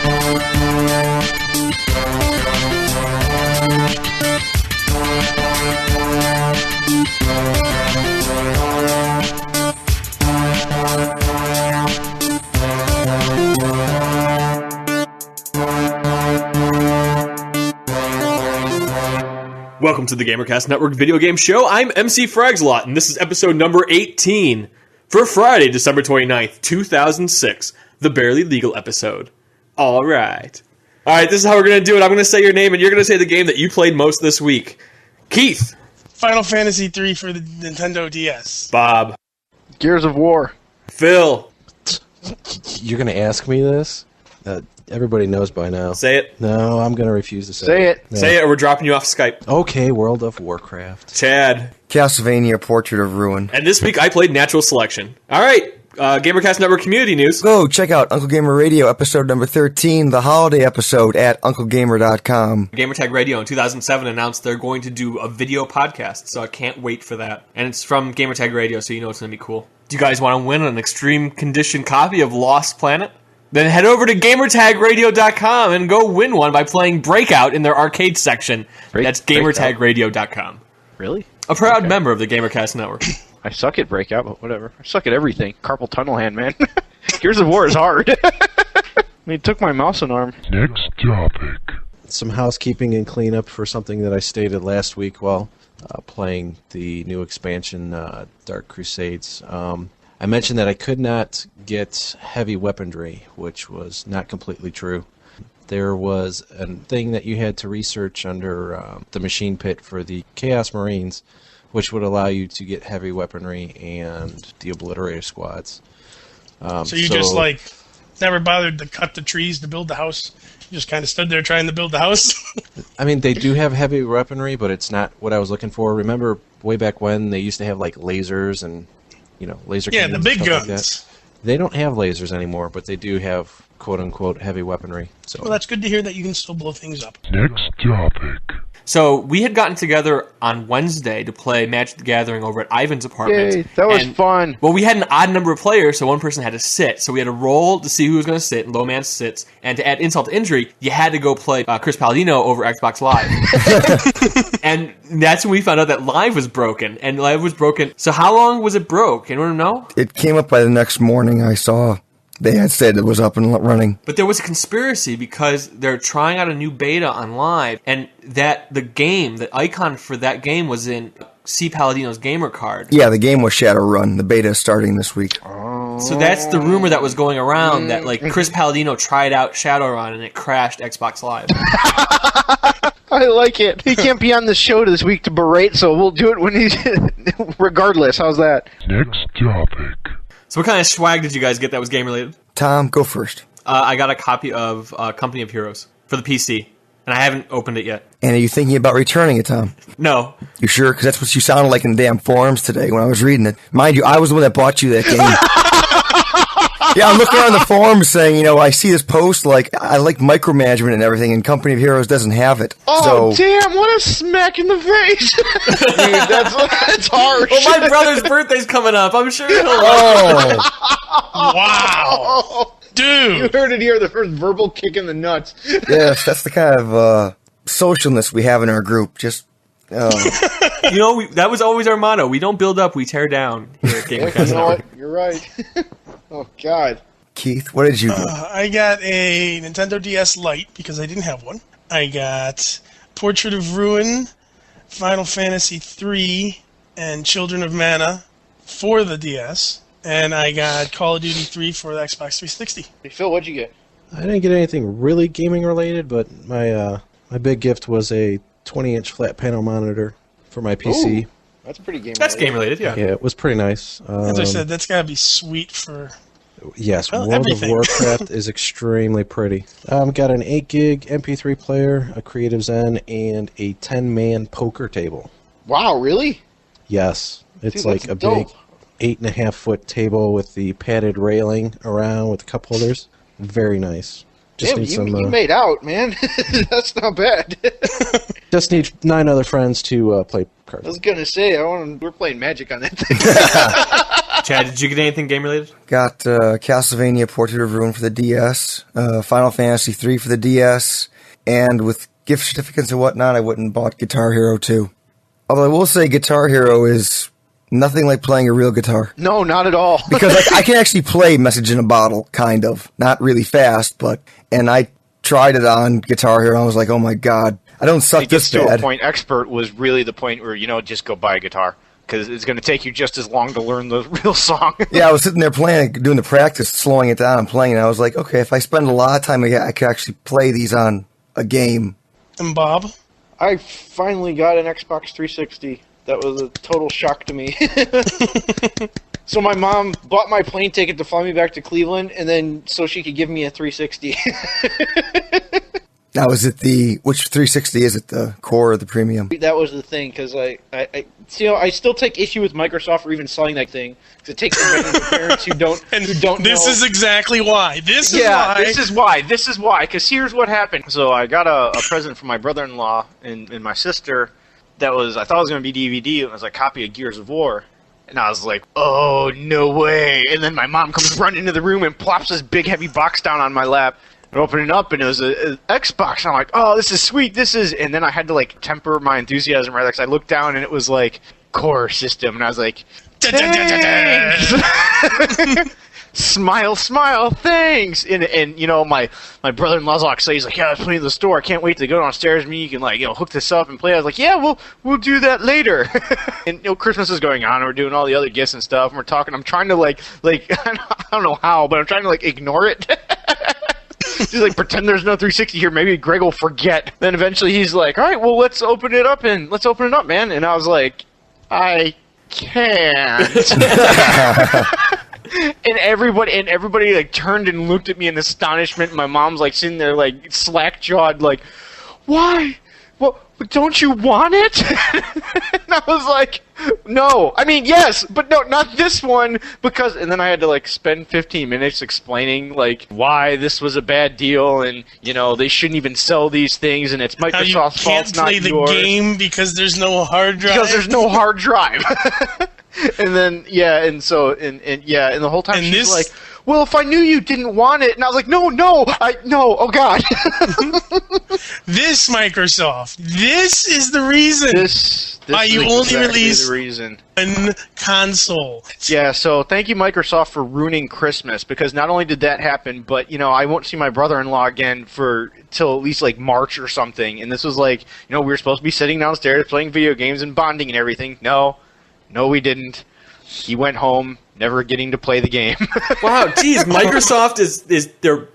Welcome to the GamerCast Network Video Game Show. I'm MC Fragslot, and this is episode number 18 for Friday, December 29th, 2006, the Barely Legal episode. All right, this is how we're going to do it. I'm going to say your name, and you're going to say the game that you played most this week. Keith. Final Fantasy III for the Nintendo DS. Bob. Gears of War. Phil. You're going to ask me this? Everybody knows by now. Say it. No, I'm going to refuse to say it. Say it. No. Say it, or we're dropping you off Skype. Okay, World of Warcraft. Chad. Castlevania Portrait of Ruin. And this week I played Natural Selection. All right, GamerCast Network community news. Go check out Uncle Gamer Radio episode number 13, the holiday episode at UncleGamer.com. Gamertag Radio in 2007 announced they're going to do a video podcast, so I can't wait for that. And it's from Gamertag Radio, so you know it's going to be cool. Do you guys want to win an extreme condition copy of Lost Planet? Then head over to GamerTagRadio.com and go win one by playing Breakout in their arcade section. That's GamerTagRadio.com. Really? A proud member of the GamerCast Network. I suck at Breakout, but whatever. I suck at everything. Carpal tunnel hand, man. Gears of War is hard. He took my mouse and arm. Next topic. Some housekeeping and cleanup for something that I stated last week while playing the new expansion, Dark Crusades. I mentioned that I could not get heavy weaponry, which was not completely true. There was a thing that you had to research under the machine pit for the Chaos Marines, which would allow you to get heavy weaponry and the Obliterator squads. So you just, never bothered to cut the trees to build the house? You just kind of stood there trying to build the house? I mean, they do have heavy weaponry, but it's not what I was looking for. Remember way back when they used to have, lasers and laser cannons. Yeah, the big guns. Like that. They don't have lasers anymore, but they do have quote-unquote heavy weaponry. So. Well, that's good to hear that you can still blow things up. Next topic. So we had gotten together on Wednesday to play Magic the Gathering over at Ivan's apartment. Yay, that was fun. Well, we had an odd number of players, so one person had to sit. So we had to roll to see who was going to sit, and low man sits. And to add insult to injury, you had to go play Chris Palladino over Xbox Live. And that's when we found out that Live was broken. And Live was broken. So how long was it broke? Anyone know? It came up by the next morning. I saw they had said it was up and running. But there was a conspiracy because they're trying out a new beta on Live, and that the icon for that game was in C. Palladino's gamer card. Yeah, the game was Shadowrun. The beta is starting this week. So that's the rumor that was going around, that Chris Palladino tried out Shadowrun and it crashed Xbox Live. I like it. He can't be on the show this week to berate, so we'll do it when he's regardless. How's that? Next topic. So what kind of swag did you guys get that was game-related? Tom, go first. I got a copy of Company of Heroes for the PC, and I haven't opened it yet. And are you thinking about returning it, Tom? No. You sure? Because that's what you sounded like in the damn forums today when I was reading it. Mind you, I was the one that bought you that game. Yeah, I'm looking around the forums saying, I see this post, I like micromanagement and everything, and Company of Heroes doesn't have it. Oh, damn, what a smack in the face. Dude, that's harsh. Well, my brother's birthday's coming up. I'm sure he'll Wow. Dude. You heard it here, the first verbal kick in the nuts. Yes, that's the kind of socialness we have in our group. Just, that was always our motto. We don't build up, we tear down here at GamerCast. You know what? You're right. Oh, God. Keith, what did you do? I got a Nintendo DS Lite because I didn't have one. I got Portrait of Ruin, Final Fantasy III, and Children of Mana for the DS. And I got Call of Duty 3 for the Xbox 360. Hey, Phil, what'd you get? I didn't get anything really gaming related, but my big gift was a 20-inch flat panel monitor for my PC. Ooh, that's pretty game. That's game related, yeah. Yeah, it was pretty nice. As I said, that's gotta be sweet for. Yes, Well, World everything. of Warcraft is extremely pretty. Got an 8-gig MP3 player, a Creative Zen, and a 10-man poker table. Wow, really? Yes, it's Dude, like that's a dope. big 8.5-foot table with the padded railing around with the cup holders. Very nice. Just Damn, need some. you made out, man. That's not bad. Just need 9 other friends to play cards. I was gonna say, we're playing Magic on that thing. Chad, did you get anything game related? Got Castlevania Portrait of Ruin for the DS, Final Fantasy 3 for the DS, and with gift certificates and whatnot, I went and bought Guitar Hero 2. Although I will say Guitar Hero is nothing like playing a real guitar. No, not at all. Because I can actually play Message in a Bottle, kind of. Not really fast, and I tried it on Guitar Hero and I was like, oh my god, I don't suck It gets this to bad. a point. Expert was really the point where, just go buy a guitar. Because it's going to take you just as long to learn the real song. Yeah, I was sitting there playing, doing the practice, slowing it down and playing, and I was like, okay, if I spend a lot of time, I could actually play these on a game. And Bob? I finally got an Xbox 360. That was a total shock to me. So my mom bought my plane ticket to fly me back to Cleveland, and then so she could give me a 360. Now, which 360 is it, the core or the premium? That was the thing, because I still take issue with Microsoft for even selling that thing, because it takes advantage of parents who don't This know. is exactly why. This is why, because here's what happened. So I got a present from my brother-in-law and my sister that I thought it was going to be DVD, and it was a copy of Gears of War. And I was like, oh, no way. And then my mom comes running into the room and plops this big, heavy box down on my lap. I opened it up, and it was an Xbox. And I'm like, oh, this is sweet. And then I had to, temper my enthusiasm rather, because I looked down, and it was, core system. And I was like, thanks! Smile, smile, thanks! And my brother-in-law's all excited. He's like, yeah, I was playing in the store. I can't wait to go downstairs. You can, hook this up and play. I was like, yeah, we'll do that later. And, Christmas is going on, and we're doing all the other gifts and stuff, and we're talking. I'm trying to, I don't know how, but I'm trying to, ignore it. He's pretend there's no 360 here. Maybe Greg will forget. Then eventually he's like, all right, well, let's open it up, man. And I was like, I can't. And everybody turned and looked at me in astonishment. And my mom's sitting there slack jawed, why? Well, don't you want it? And I was like, no. I mean, yes, but no, not this one. And then I had to spend 15 minutes explaining why this was a bad deal, and they shouldn't even sell these things, and it's Microsoft's fault, it's not yours. You can't play the game because there's no hard drive. Because there's no hard drive. And then and the whole time she's like, well, if I knew you didn't want it, and I was like, no, oh god. This Microsoft, this is the reason why you only release one console. Yeah, so thank you, Microsoft, for ruining Christmas, because not only did that happen, but I won't see my brother-in-law again till at least March or something. And this was we were supposed to be sitting downstairs playing video games and bonding and everything. No, we didn't. He went home, never getting to play the game. Wow, geez, Microsoft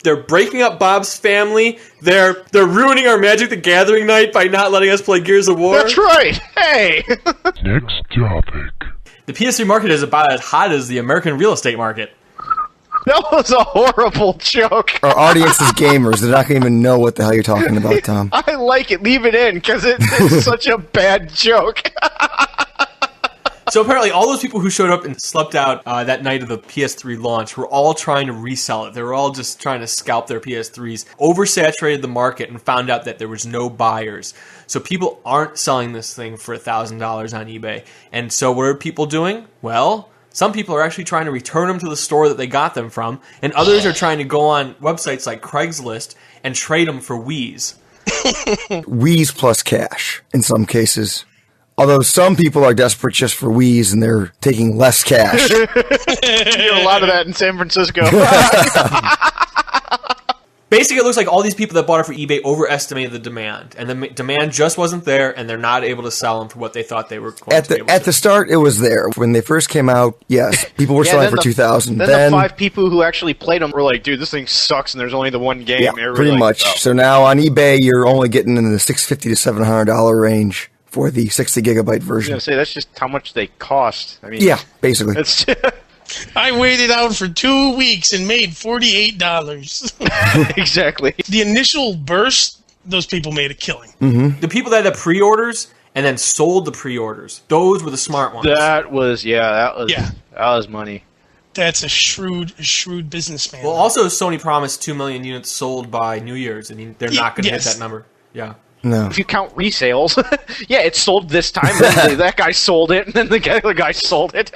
they're breaking up Bob's family. They're ruining our Magic the Gathering night by not letting us play Gears of War. That's right. Hey. Next topic. The PS3 market is about as hot as the American real estate market. That was a horrible joke. Our audience is gamers. They're not going to even know what the hell you're talking about, Tom. I like it. Leave it in, because it's such a bad joke. So apparently all those people who showed up and slept out that night of the PS3 launch were all trying to resell it. They were all just trying to scalp their PS3s, oversaturated the market, and found out that there was no buyers. So people aren't selling this thing for $1,000 on eBay. And so what are people doing? Well, some people are actually trying to return them to the store that they got them from, and others are trying to go on websites like Craigslist and trade them for Wii's. Wii's plus cash in some cases. Although some people are desperate just for Wii's and they're taking less cash. You get a lot of that in San Francisco. Basically, it looks like all these people that bought it for eBay overestimated the demand, and the demand just wasn't there, and they're not able to sell them for what they thought they were going to be able to. At the start, it was there. When they first came out, yes, people were selling for $2,000. Then the 5 people who actually played them were like, dude, this thing sucks, and there's only the one game. Yeah, pretty much. Oh. So now on eBay, you're only getting in the $650 to $700 range for the 60-gigabyte version. I was going to say, that's just how much they cost. I mean, yeah, basically. I waited out for 2 weeks and made $48. Exactly. The initial burst, those people made a killing. Mm-hmm. The people that had pre-orders and then sold the pre-orders, those were the smart ones. That was money. That's a shrewd businessman. Well, also Sony promised 2 million units sold by New Year's. I mean, they're not going to hit that number. Yeah. No. If you count resales, yeah, it sold this time. Then that guy sold it, and then the other guy sold it.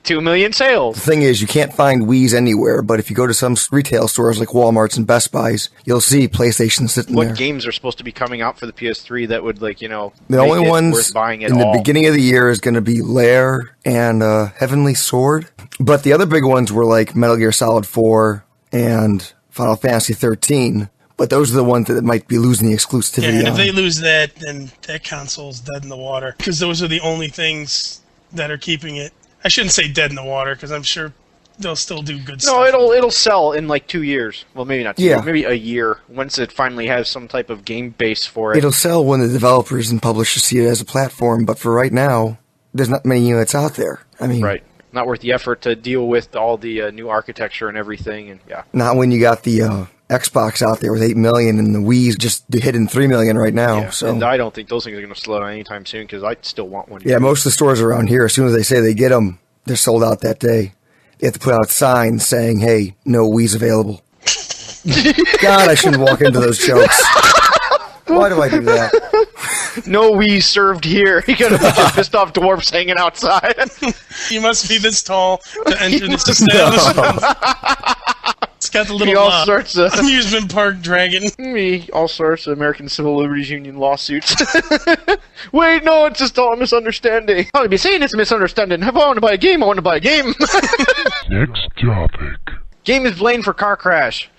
2 million The sales. thing is, you can't find Wii's anywhere, but if you go to some retail stores like Walmart's and Best Buy's, you'll see PlayStation sitting What there. games are supposed to be coming out for the PS3 that would, like, The make only it ones worth buying at in the all? beginning of the year is going to be Lair and Heavenly Sword. But the other big ones were like Metal Gear Solid 4 and Final Fantasy 13. But those are the ones that might be losing the exclusivity Yeah, and if on. they lose that, then that console's dead in the water. Because those are the only things that are keeping it. I shouldn't say dead in the water, because I'm sure they'll still do good stuff. No, it'll sell in like 2 years. Well, maybe not 2 Yeah. years, maybe a year, once it finally has some type of game base for it. It'll sell when the developers and publishers see it as a platform, but for right now, there's not many units out there. I mean, Right. Not worth the effort to deal with all the new architecture and everything, and yeah. not when you got the Xbox out there with 8 million and the Wii's just hitting 3 million right now. Yeah, So and I don't think those things are going to slow down anytime soon because I still want one. yeah, most of the stores around here, as soon as they say they get them, they're sold out that day. They have to put out signs saying, "Hey, no Wii's available." God, I shouldn't walk into those jokes. Why do I do that? No Wii served here. You got a bunch of pissed off dwarfs hanging outside. You must be this tall to enter this establishment. It's got the Me little all sorts of amusement park dragon. me all sorts of American Civil Liberties Union lawsuits. Wait, no, it's just all a misunderstanding. I'll be saying it's a misunderstanding. If I want to buy a game, I want to buy a game. Next topic. Game is blamed for car crash.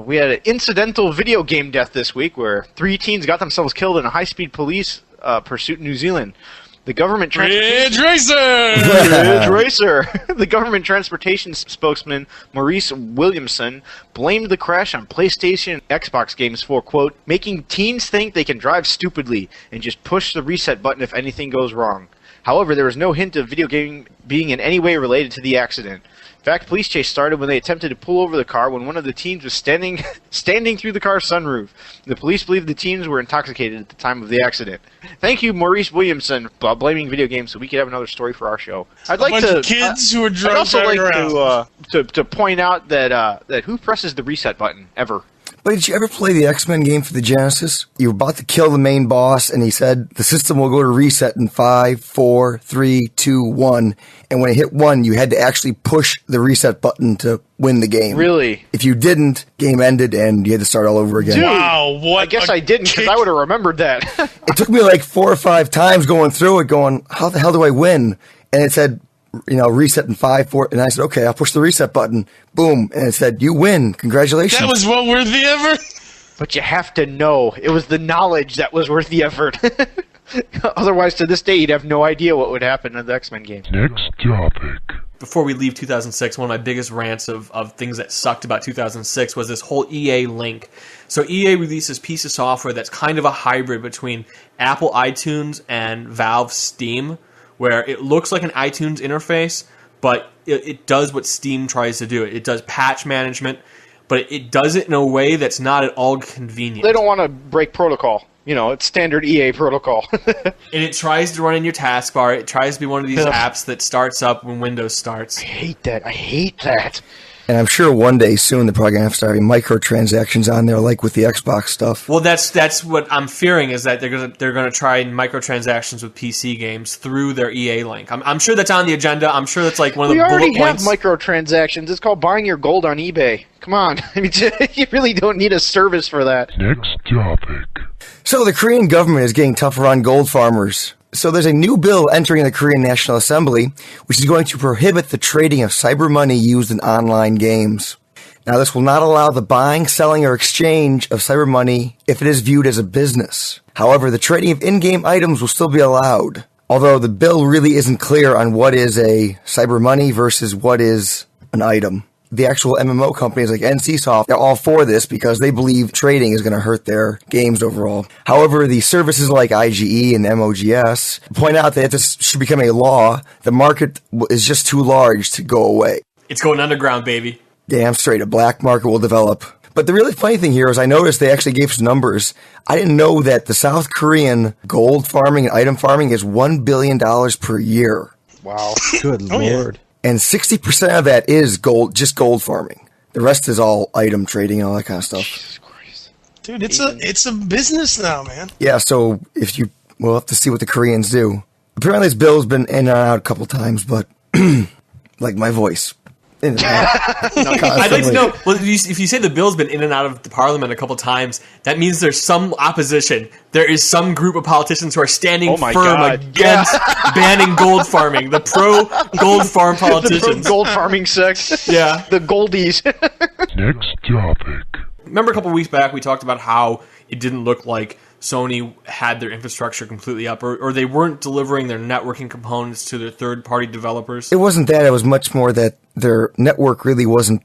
We had an incidental video game death this week where 3 teens got themselves killed in a high-speed police pursuit in New Zealand. The government Ridge Racer! Ridge Racer. The government transportation spokesman Maurice Williamson blamed the crash on PlayStation and Xbox games for, quote, making teens think they can drive stupidly and just push the reset button if anything goes wrong. However, there was no hint of video gaming being in any way related to the accident. In fact, police chase started when they attempted to pull over the car when one of the teens was standing through the car's sunroof. The police believe the teens were intoxicated at the time of the accident. Thank you, Maurice Williamson, for blaming video games so we could have another story for our show. I'd like bunch to of kids who are I'd drunk also driving like around. to point out that who presses the reset button ever? But did you ever play the X-Men game for the Genesis? You were about to kill the main boss, and he said the system will go to reset in 5, 4, 3, 2, 1. And when it hit 1, you had to actually push the reset button to win the game. Really? If you didn't, game ended, and you had to start all over again. Dude, Wow, what I guess a I didn't because kick. I would have remembered that. It took me like 4 or 5 times going through it, going, how the hell do I win? And it said, reset in 5, 4, and I said, okay, I'll push the reset button. Boom, and it said, you win. Congratulations. That was well worth the effort. But you have to know. It was the knowledge that was worth the effort. Otherwise, to this day, you'd have no idea what would happen in the X-Men games. Next topic. Before we leave 2006, one of my biggest rants of things that sucked about 2006 was this whole EA link. So EA released this piece of software that's kind of a hybrid between Apple iTunes and Valve Steam, where it looks like an iTunes interface, but it does what Steam tries to do. It does patch management, but it does it in a way that's not at all convenient. They don't want to break protocol. It's standard EA protocol. And it tries to run in your taskbar. It tries to be one of these apps that starts up when Windows starts. I hate that. And I'm sure one day soon they're probably going to have to start having microtransactions on there, like with the Xbox stuff. Well, that's what I'm fearing, is that they're gonna try microtransactions with PC games through their EA link. I'm sure that's on the agenda. I'm sure that's like one of We the bullet already have points. microtransactions. It's called buying your gold on eBay. Come on. I mean, you really don't need a service for that. Next topic. So the Korean government is getting tougher on gold farmers. So there's a new bill entering the Korean National Assembly, which is going to prohibit the trading of cyber money used in online games. Now, this will not allow the buying, selling, or exchange of cyber money if it is viewed as a business. However, the trading of in-game items will still be allowed, although the bill really isn't clear on what is a cyber money versus what is an item. The actual MMO companies like NCSoft are all for this because they believe trading is going to hurt their games overall. However, the services like IGE and MOGS point out that if this should become a law, the market is just too large to go away. It's going underground, baby. Damn straight, a black market will develop. But the really funny thing here is I noticed they actually gave some numbers. I didn't know that the South Korean gold farming and item farming is $1 billion per year. Wow. Good Oh, yeah. lord. And 60% of that is gold, just gold farming. The rest is all item trading and all that kind of stuff. Dude, it's a business now, man. Yeah, so we'll have to see what the Koreans do. Apparently this bill's been in and out a couple times, but like my voice. In and out, I'd like to constantly. know. Well, if you say the bill's been in and out of the parliament a couple times, that means there's some opposition. There is some group of politicians who are standing Oh my firm God. against banning gold farming. The pro gold farm The politicians. gold farming sect. Yeah. The goldies. Next topic. Remember a couple weeks back we talked about how it didn't look like Sony had their infrastructure completely up, or they weren't delivering their networking components to their third-party developers. It wasn't that. It was much more that their network really wasn't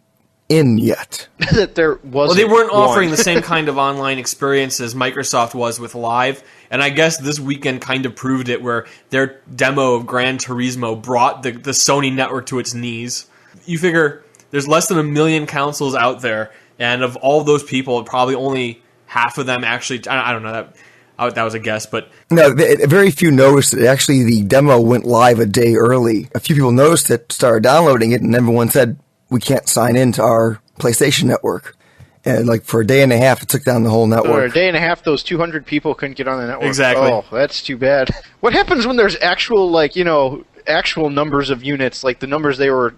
in yet. That there was. Well, they weren't offering the same kind of online experience as Microsoft was with Live, and I guess this weekend kind of proved it, where their demo of Gran Turismo brought the Sony network to its knees. You figure there's less than 1 million consoles out there, and of all those people, probably only half of them actually. I don't know, that was a guess, but No, very few noticed it. Actually, the demo went live a day early. A few people noticed it, started downloading it, and everyone said, we can't sign into our PlayStation network. And like for a day and a half, it took down the whole For a network. day and a half, those 200 people couldn't get on the network. Exactly. Oh, that's too bad. What happens when there's actual, actual numbers of units, like the numbers they were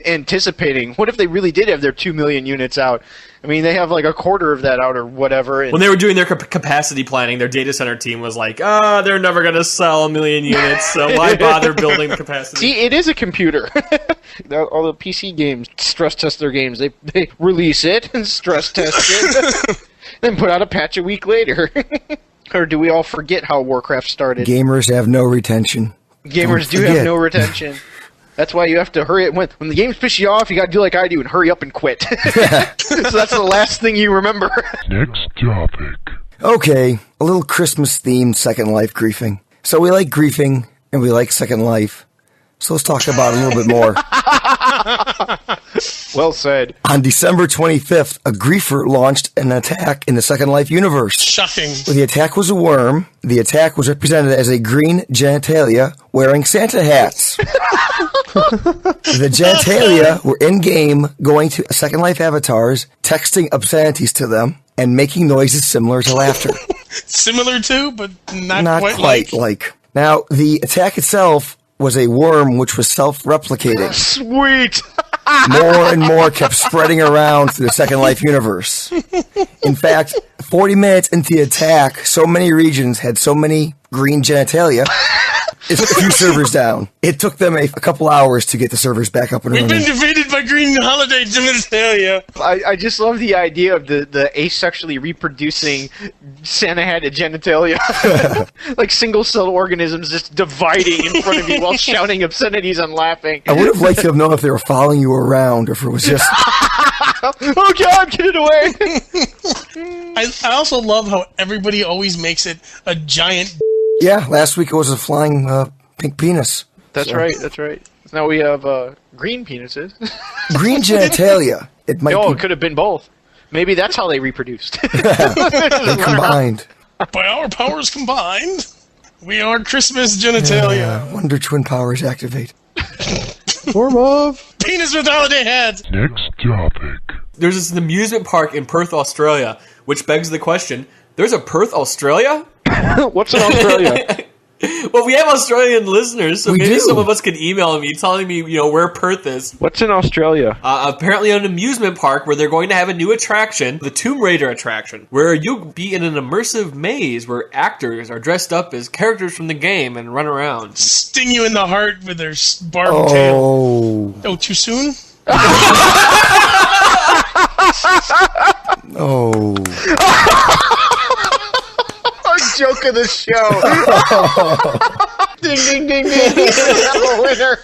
anticipating? What if they really did have their 2 million units out? I mean, they have like a quarter of that out or whatever. And when they were doing their capacity planning, their data center team was like, they're never going to sell 1 million units, so why bother building the capacity? See, it is a computer. All the PC games stress test their games. They release it and stress test it, then put out a patch a week later. Or do we all forget how Warcraft started? Gamers have no retention. Gamers do forget. have no retention. That's why you have to hurry. When the games piss you off, you got to do like I do and hurry up and quit. So that's the last thing you remember. Next topic. Okay, a little Christmas-themed Second Life griefing. So we like griefing, and we like Second Life. So let's talk about it a little bit more. Well said. On December 25th, a griefer launched an attack in the Second Life universe. Shocking. The attack was a worm. The attack was represented as a green genitalia wearing Santa hats. The genitalia were in-game going to Second Life avatars, texting obscenities to them, and making noises similar to laughter. Similar to, but not, Not quite like. Now, the attack itself was a worm which was self-replicating. Sweet. More and more kept spreading around through the Second Life universe. In fact, 40 minutes into the attack, so many regions had so many green genitalia, it's a few servers down. It took them a couple hours to get the servers back up and We've been running. defeated by green holiday genitalia. I just love the idea of the asexually reproducing Santa-hatted genitalia. Like single-cell organisms just dividing in front of you while shouting obscenities and laughing. I would have liked to have known if they were following you around or if it was just... Oh God, get it away! I also love how everybody always makes it a giant. Yeah, last week it was a flying pink penis. That's right, that's right. Now we have green penises. Green genitalia. It might Oh, be it could have been both. Maybe that's how they reproduced. combined. By our powers combined, we are Christmas genitalia. Wonder Twin Powers activate. Form of. Penis with holiday hats. Next topic. There's this amusement park in Perth, Australia, which begs the question, there's a Perth, Australia? What's in Australia? Well, we have Australian listeners, so We maybe do. some of us could email me telling me, where Perth is. What's in Australia? Apparently an amusement park where they're going to have a new attraction, the Tomb Raider attraction, where you'll be in an immersive maze where actors are dressed up as characters from the game and run around. Sting you in the heart with their barbed tail. Oh. Oh, too soon? Oh. Our joke of the show. Ding, ding, ding, ding. I'm a winner.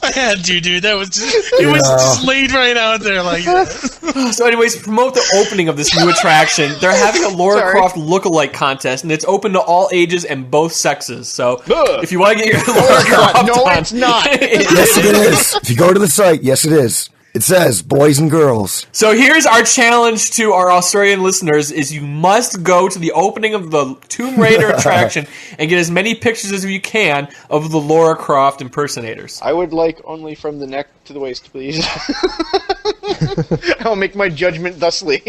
I had to, dude. That was it was just laid right out there like that. So anyways, to promote the opening of this new attraction, they're having a Lara Sorry. Croft lookalike contest, and it's open to all ages and both sexes. So Ugh. if you want to get your Lara God, Croft no, on, it's not. Yes, it is. If you go to the site, yes, it is. It says boys and girls. So here's our challenge to our Australian listeners: is you must go to the opening of the Tomb Raider attraction and get as many pictures as you can of the Lara Croft impersonators. I would like only from the neck to the waist, please. I'll make my judgment thusly.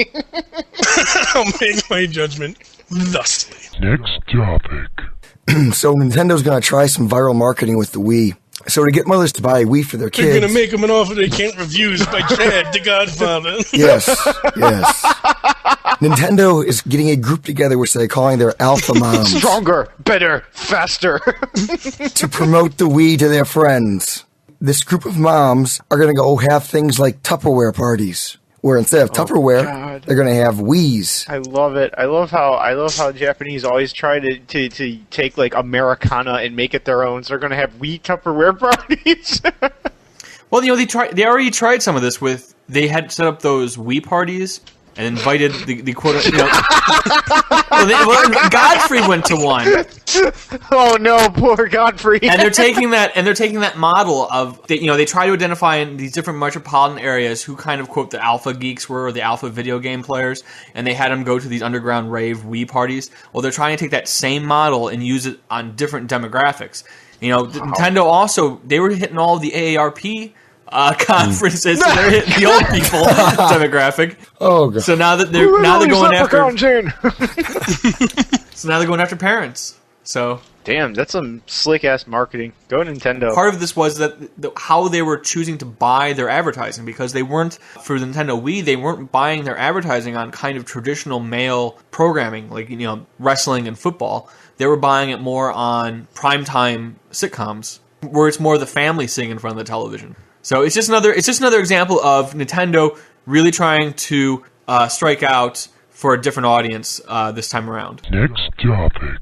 I'll make my judgment thusly. Next topic. So Nintendo's going to try some viral marketing with the Wii. So to get mothers to buy Wii for their They're kids, going to make them an offer they can't refuse by Chad, the Godfather. yes. Nintendo is getting a group together, which they're calling their Alpha Moms, Stronger, better, faster. to promote the Wii to their friends. This group of moms are going to go have things like Tupperware parties, where instead of Tupperware, God. they're going to have Wiis. I love it. I love how Japanese always try to take like Americana and make it their own. So they're gonna have Wii Tupperware parties. Well, they already tried some of this with, they had set up those Wii parties and invited the quote, Godfrey went to one. Oh no, poor Godfrey. And they're taking that model of, they try to identify in these different metropolitan areas who kind of, quote, the alpha geeks were, or the alpha video game players, and they had them go to these underground rave Wii parties. Well, they're trying to take that same model and use it on different demographics. Nintendo also, they were hitting all the AARP conferences, so they're hitting the old people demographic. Oh god! So now that they're going after parents. So damn, that's some slick ass marketing. Go Nintendo. part of this was that how they were choosing to buy their advertising, because they weren't, for the Nintendo Wii, they weren't buying their advertising on kind of traditional male programming like wrestling and football. They were buying it more on primetime sitcoms where it's more the family sitting in front of the television. So it's just another example of Nintendo really trying to strike out for a different audience this time around. Next topic.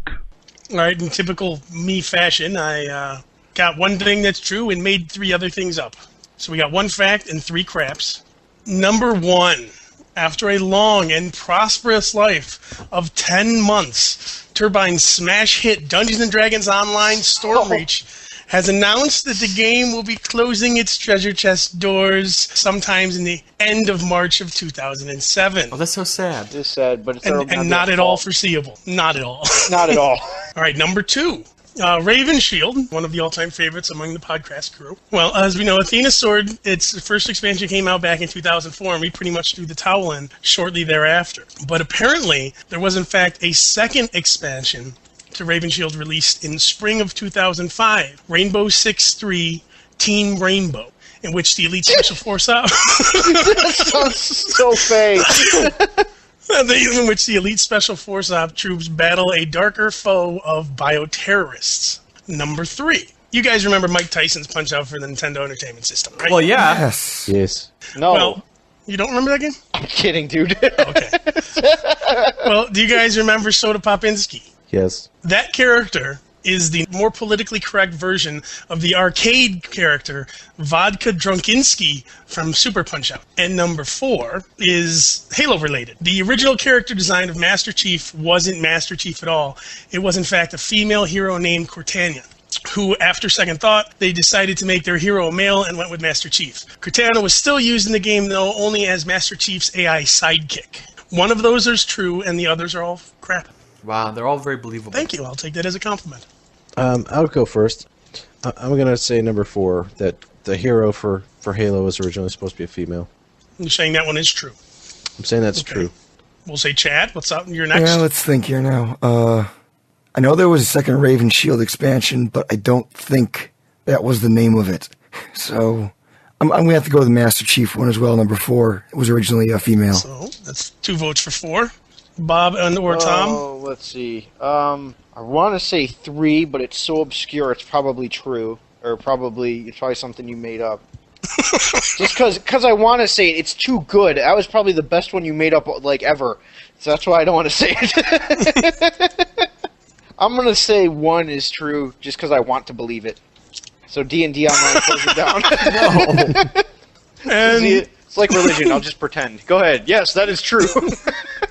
All right, in typical me fashion, I got one thing that's true and made 3 other things up. So we got 1 fact and 3 craps. Number 1, after a long and prosperous life of 10 months, Turbine's smash hit Dungeons & Dragons Online Stormreach has announced that the game will be closing its treasure chest doors sometimes in the end of March of 2007. Oh, that's so sad. It's sad, but it's And not at all foreseeable. Not at all. Not at all. All right, number 2. Raven Shield, one of the all-time favorites among the podcast crew. Well, as we know, Athena Sword, its first expansion came out back in 2004, and we pretty much threw the towel in shortly thereafter. But apparently, there was in fact a second expansion to Raven Shield released in spring of 2005, Rainbow 6-3 Team Rainbow, in which the Elite Special Force Op... That sounds so fake. in which the Elite Special Force Op troops battle a darker foe of bioterrorists. Number 3. You guys remember Mike Tyson's Punch-Out for the Nintendo Entertainment System, right? Well, yeah. Yes. No. Well, you don't remember that game? I'm kidding, dude. Okay. Well, do you guys remember Soda Popinski? Yes. That character is the more politically correct version of the arcade character Vodka Drunkinski from Super Punch-Out. And number 4 is Halo-related. The original character design of Master Chief wasn't Master Chief at all. It was, in fact, a female hero named Cortana, who, after second thought, they decided to make their hero a male and went with Master Chief. Cortana was still used in the game, though, only as Master Chief's AI sidekick. One of those is true, and the others are all crap. Wow, they're all very believable. Thank you. I'll take that as a compliment. I'll go first. I'm going to say number 4, that the hero for Halo was originally supposed to be a female. You're saying that one is true. I'm saying that's Okay. true. We'll say Chad. What's up? You're next. Yeah, let's think here now. I know there was a second Raven Shield expansion, but I don't think that was the name of it. So I'm going to have to go with the Master Chief one as well, number 4. It was originally a female. So that's 2 votes for 4. Bob or Tom? Oh, let's see. I want to say 3, but it's so obscure it's probably true. Or it's probably something you made up. Just because I want to say it. It's too good. That was probably the best one you made up, like, ever. So that's why I don't want to say it. I'm going to say 1 is true, just because I want to believe it. So D&D Online closes it down. No. And It's like religion. I'll just pretend. Go ahead. Yes, that is true.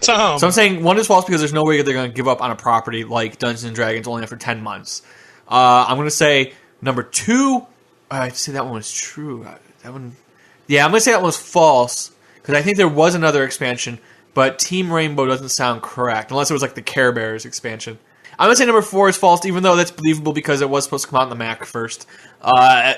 Tom. So I'm saying 1 is false because there's no way they're going to give up on a property like Dungeons & Dragons only after 10 months. I'm going to say number 2, I'd say that one was true. That one, yeah, I'm going to say that one was false because I think there was another expansion, but Team Rainbow doesn't sound correct unless it was like the Care Bears expansion. I'm going to say number 4 is false, even though that's believable because it was supposed to come out on the Mac first.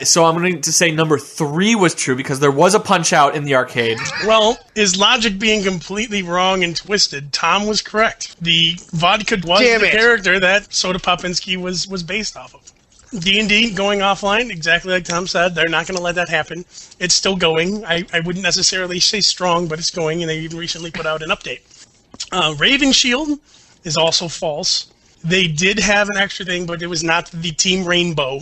So I'm going to say number 3 was true because there was a Punch-Out in the arcade. Well, his logic being completely wrong and twisted, Tom was correct. The vodka was Damn the it. character that Soda Popinski was based off of. D&D going offline, exactly like Tom said. They're not going to let that happen. It's still going. I wouldn't necessarily say strong, but it's going, and they even recently put out an update. Raven Shield is also false. They did have an extra thing, but it was not the Team Rainbow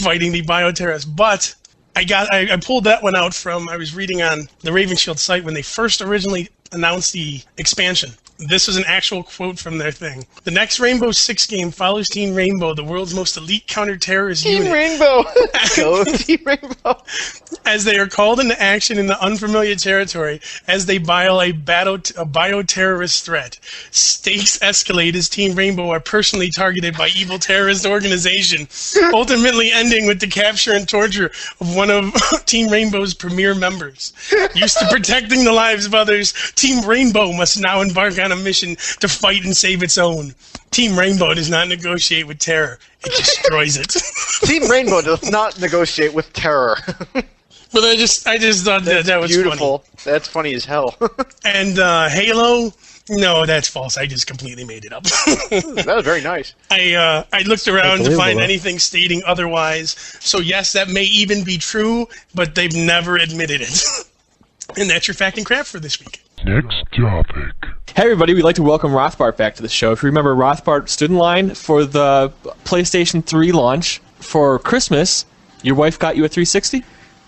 fighting the Bioterrorists. But I pulled that one out from, I was reading on the Raven Shield site when they first originally announced the expansion. This is an actual quote from their thing. The next Rainbow Six game follows Team Rainbow, the world's most elite counter-terrorist unit. Team Rainbow! Go Team Rainbow! As they are called into action in the unfamiliar territory as they battle a bioterrorist threat. Stakes escalate as Team Rainbow are personally targeted by evil terrorist organization, ultimately ending with the capture and torture of one of Team Rainbow's premier members. Used to protecting the lives of others, Team Rainbow must now embark on a mission to fight and save its own. Team Rainbow does not negotiate with terror. It destroys it. Team Rainbow does not negotiate with terror. But I just thought that was beautiful. funny. That's funny as hell. And Halo, no, that's false. I just completely made it up. That was very nice. I looked around to find Unbelievable. anything stating otherwise. So yes, that may even be true, but they've never admitted it. And that's your fact and crap for this week. Next topic. Hey everybody, we'd like to welcome Rothbart back to the show. If you remember, Rothbart stood in line for the PlayStation 3 launch for Christmas. Your wife got you a 360?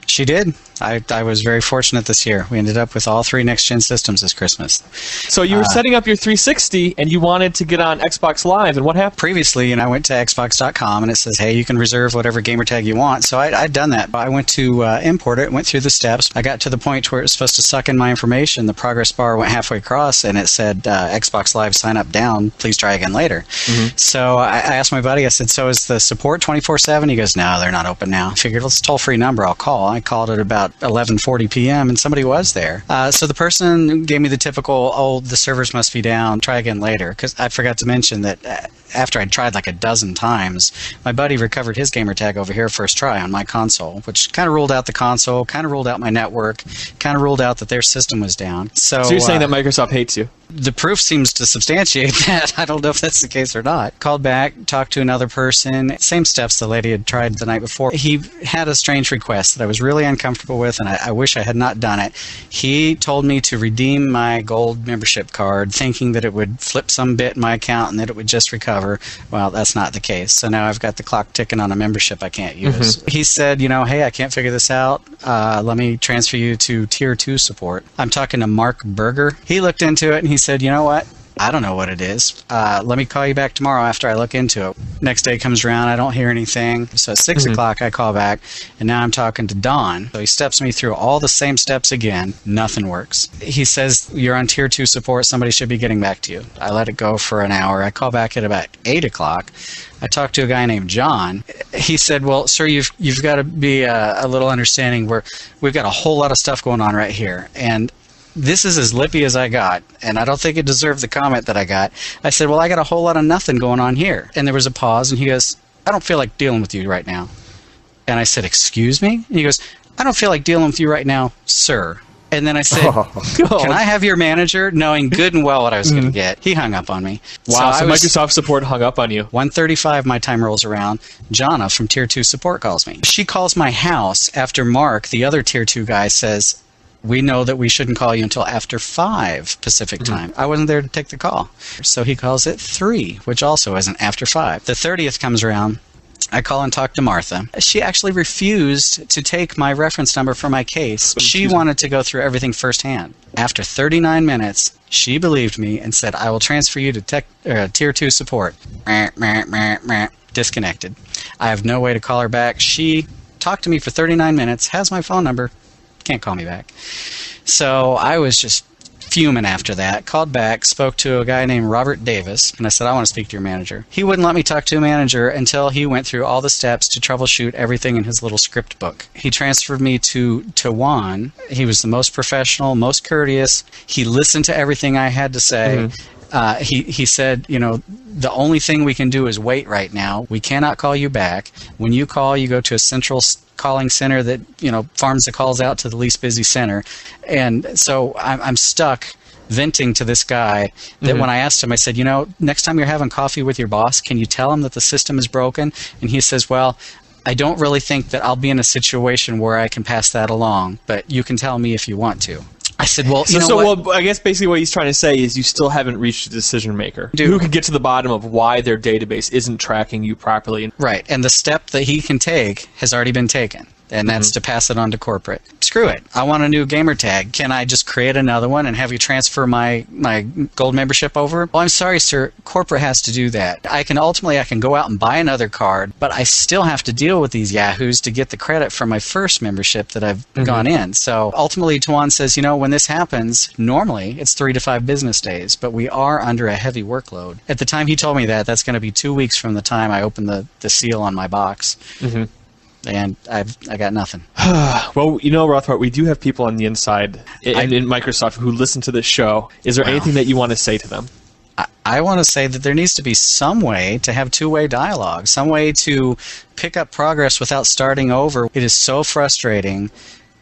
She did. I was very fortunate this year. We ended up with all 3 next-gen systems this Christmas. So you were setting up your 360 and you wanted to get on Xbox Live, and what happened? Previously, I went to Xbox.com and it says, hey, you can reserve whatever gamer tag you want. So I'd done that. I went to import it, went through the steps. I got to the point where it was supposed to suck in my information. The progress bar went halfway across and it said, Xbox Live sign up down. Please try again later. Mm-hmm. So I asked my buddy, I said, so is the support 24/7? He goes, no, they're not open now. I figured, it's a toll-free number. I'll call. I called it about 11:40 p.m. and somebody was there. So the person gave me the typical, the servers must be down, try again later. Because I forgot to mention that after I'd tried like a dozen times, my buddy recovered his gamer tag over here first try on my console, which kind of ruled out the console, kind of ruled out my network, kind of ruled out that their system was down. So you're saying that Microsoft hates you? The proof seems to substantiate that. I don't know if that's the case or not. Called back, talked to another person. Same steps the lady had tried the night before. He had a strange request that I was really uncomfortable with, and I wish I had not done it. He told me to redeem my gold membership card, thinking that it would flip some bit in my account and that it would just recover. Well, that's not the case. So now I've got the clock ticking on a membership I can't use. Mm-hmm. He said, hey, I can't figure this out. Let me transfer you to Tier 2 support. I'm talking to Mark Berger. He looked into it and he said, you know what? I don't know what it is. Let me call you back tomorrow after I look into it. Next day comes around, I don't hear anything. So at 6 o'clock, I call back, and now I'm talking to Don. So he steps me through all the same steps again. Nothing works. He says, you're on Tier 2 support. Somebody should be getting back to you. I let it go for an hour. I call back at about 8 o'clock. I talked to a guy named John. He said, well, sir, you've got to be a little understanding. We've got a whole lot of stuff going on right here. And this is as lippy as I got, and I don't think it deserved the comment that I got. I said, well, I got a whole lot of nothing going on here. And there was a pause, and he goes, I don't feel like dealing with you right now. And I said, excuse me? And he goes, I don't feel like dealing with you right now, sir. And then I said, can I have your manager? Knowing good and well what I was going to get. He hung up on me. Wow, so Microsoft support hung up on you. 1:35 my time rolls around. Jonna from Tier 2 support calls me. She calls my house after Mark, the other Tier 2 guy, says, we know that we shouldn't call you until after 5 Pacific time. I wasn't there to take the call. So he calls it 3, which also isn't after 5. The 30th comes around. I call and talk to Martha. She actually refused to take my reference number for my case. She wanted to go through everything firsthand. After 39 minutes, she believed me and said, I will transfer you to Tier 2 support. Disconnected. I have no way to call her back. She talked to me for 39 minutes, has my phone number, can't call me back. So I was just fuming after that. Called back, spoke to a guy named Robert Davis, and I said, I want to speak to your manager. He wouldn't let me talk to a manager until he went through all the steps to troubleshoot everything in his little script book. He transferred me to Juan. He was the most professional, most courteous. He listened to everything I had to say. He said, the only thing we can do is wait right now. We cannot call you back. When you call, you go to a central calling center that, farms the calls out to the least busy center. And so I'm stuck venting to this guy that when I asked him, I said, next time you're having coffee with your boss, can you tell him that the system is broken? And he says, well, I don't really think that I'll be in a situation where I can pass that along, but you can tell me if you want to. I said, well, well, I guess basically what he's trying to say is you still haven't reached a decision maker who can get to the bottom of why their database isn't tracking you properly. Right, and the step that he can take has already been taken, and that's to pass it on to corporate. Screw it. I want a new gamer tag. Can I just create another one and have you transfer my gold membership over? Well, I'm sorry, sir. Corporate has to do that. I can go out and buy another card, but I still have to deal with these yahoos to get the credit for my first membership that I've gone in. So ultimately, Tuan says, when this happens, normally it's 3 to 5 business days, but we are under a heavy workload. At the time he told me that's going to be 2 weeks from the time I open the seal on my box. And I got nothing. Well, Rothbart, we do have people on the inside in Microsoft who listen to this show. Is there anything that you want to say to them? I want to say that there needs to be some way to have two-way dialogue, some way to pick up progress without starting over. It is so frustrating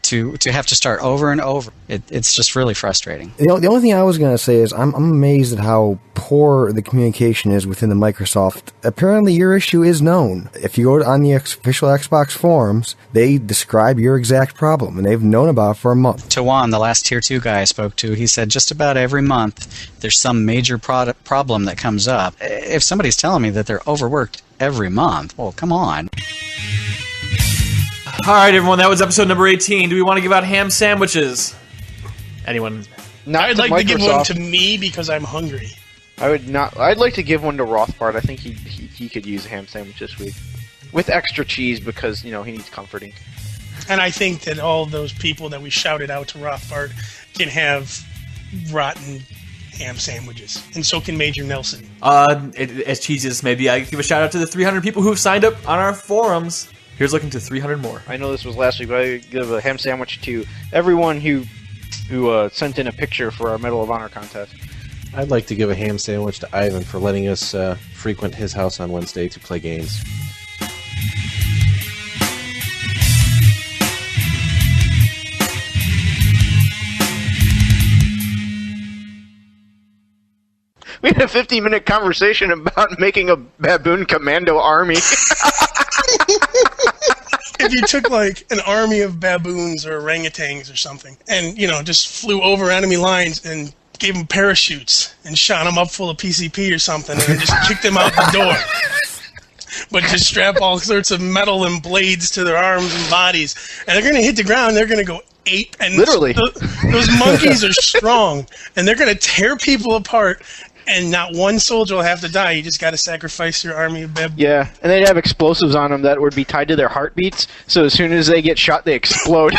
to have to start over and over. It's just really frustrating. The only thing I was going to say is I'm amazed at how poor the communication is within the Microsoft. Apparently your issue is known. If you go on the official Xbox forums, they describe your exact problem, and they've known about it for a month. Tawan, the last Tier 2 guy I spoke to, he said just about every month there's some major problem that comes up. If somebody's telling me that they're overworked every month, well, come on. All right, everyone, that was episode number 18. Do we want to give out ham sandwiches? Anyone? I'd like to give one to me because I'm hungry. I would not. I'd like to give one to Rothbard. I think he could use a ham sandwich this week with extra cheese because he needs comforting. And I think that all those people that we shouted out to Rothbard can have rotten ham sandwiches, and so can Major Nelson. As cheesy as maybe, I give a shout out to the 300 people who've signed up on our forums. Here's looking to 300 more. I know this was last week, but I give a ham sandwich to everyone who sent in a picture for our Medal of Honor contest. I'd like to give a ham sandwich to Ivan for letting us frequent his house on Wednesday to play games. We had a 15-minute conversation about making a baboon commando army. If you took an army of baboons or orangutans or something and, just flew over enemy lines and gave them parachutes and shot them up full of PCP or something and then just kicked them out the door. But just strap all sorts of metal and blades to their arms and bodies. And they're going to hit the ground, they're going to go ape. And literally. Those monkeys are strong. And they're going to tear people apart. And not one soldier will have to die. You just got to sacrifice your army of baboons. Yeah, and they'd have explosives on them that would be tied to their heartbeats. So as soon as they get shot, they explode.